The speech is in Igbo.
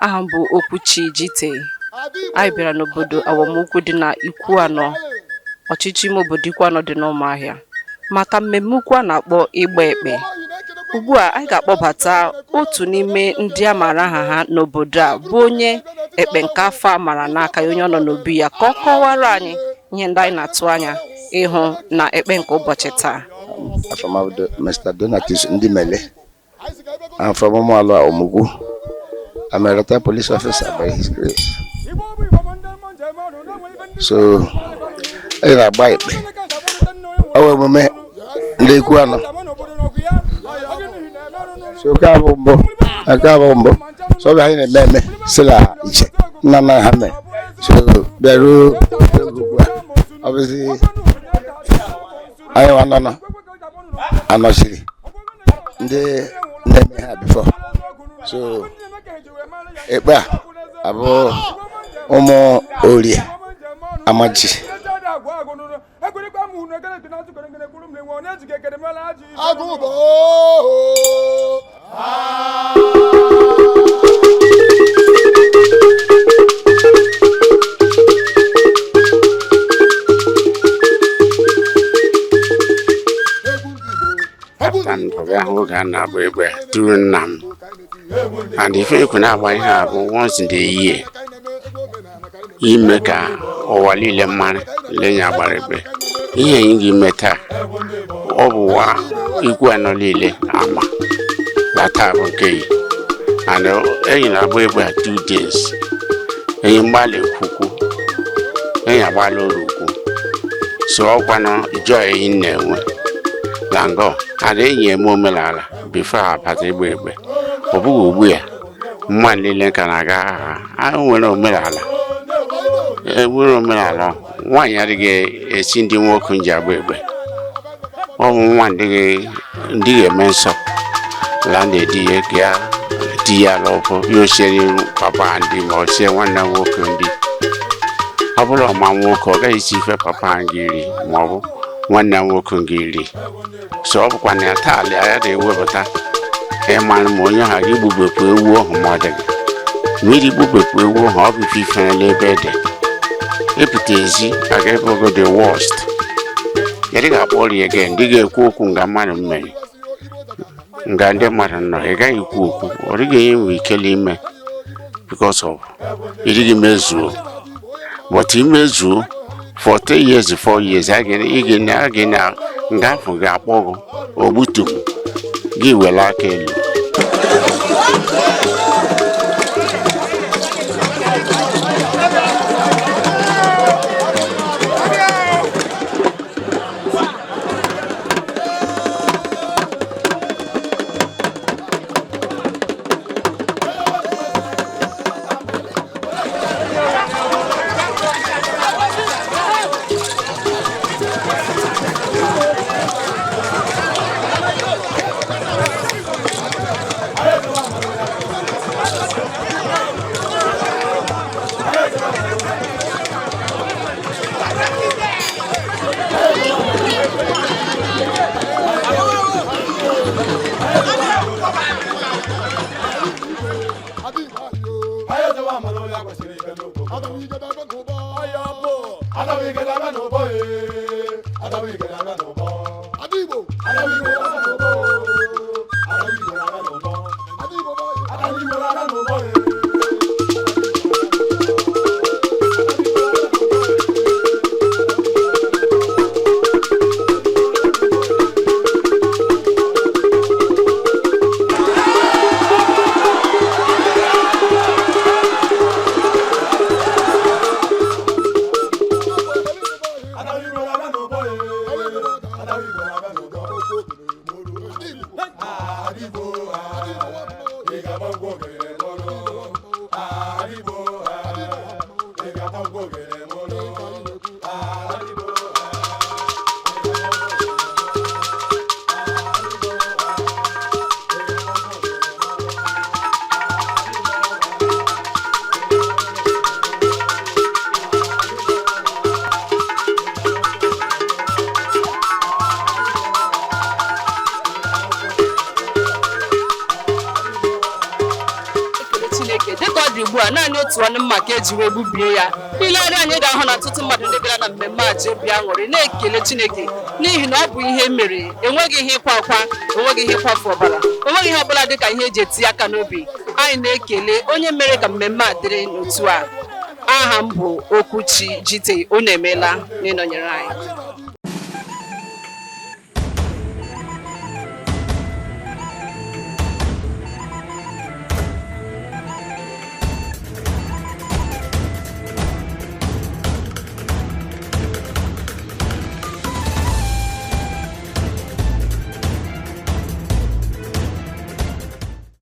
aha m bụ Okwuchi Jite. Anyị bịara n'obodo awamukwu dị na Ikwuano, ọchịchị ime obodo Ikwuano dị n'Umuahia, maka mmemme ukwu a na-akpọ Igba Ekpe. Ugbu a anyị ga-akpọbata otu n'ime ndị a maara aha ha n'obodo a, bụ onye ekpe nke afọ a mara n'aka ya, onye ọ nọ n'obi ya, ka ọ kọwara anyị ihe ndị anyị na-atụ anya ịhụ na ekpe nke ụbọchị taa. Mr. Donatus Ndimele. I'm from Umuahia Omugwu. I'm a retired police officer by his grace. So, I got by it. Our moment, they Ikwuano. So, I got so I didn't let me Silla Nana Hame. So, Beru, obviously, I want to I'm not sure. They never had before. So, Eba, Abo, Omo, Oli, Amaji. And if you can have once in the year, you make a or little man, Lenya Barebe. Here you meta over Ikwuano Lile, Ama, that type of gay. And in a way where 2 days. In Mali Kuku, in a Balo Ruku. So Ikwuano joy in there. Lango, I didn't Momelala before I party baby. Obu we man lile kanaga. I don't know Melala. We don't Melala. 1 year ago, a Cindy walking job baby. Oh, one day, dear menso. Landed dear lopo. You sharing papa and dim or say 1 hour walking deep. A couple of man walk or they see for papa and Giri, Mobile. 1 hour walking Giri. So, when I tell you, I had a word man, Moya, how you will be a war mother. Really, Bubba will have if you finally better. Epitazy, I gave over the worst. Getting up all again, dig a cook and man of me. Gande Marano, a guy you cook, or again we kill him because of it. Mezu, but he mezu for 3 years, 4 years, again, now, Gafu Gapo or Butu. Give a like dị ugbu a naanị otu ọnụ mma ka eji wee gbubie ya. Ile anya anyị ga-ahụ na ọtụtụ mmadụ ndị bịara na mmemme a ji obi aṅụrị na-ekele Chineke n'ihi na ọ bụ ihe mere, enweghị ihe ịkwa akwa, enweghị ihe ịkwafu ọbara, enweghị ihe ọbụla dị ka ihe eji etinye aka n'obi. Anyị na-ekele onye mere ka mmemme a dịrị n'otu a. Aha m bụ Okwuchi Jite, unu emeela n'ịnọnyere anyị.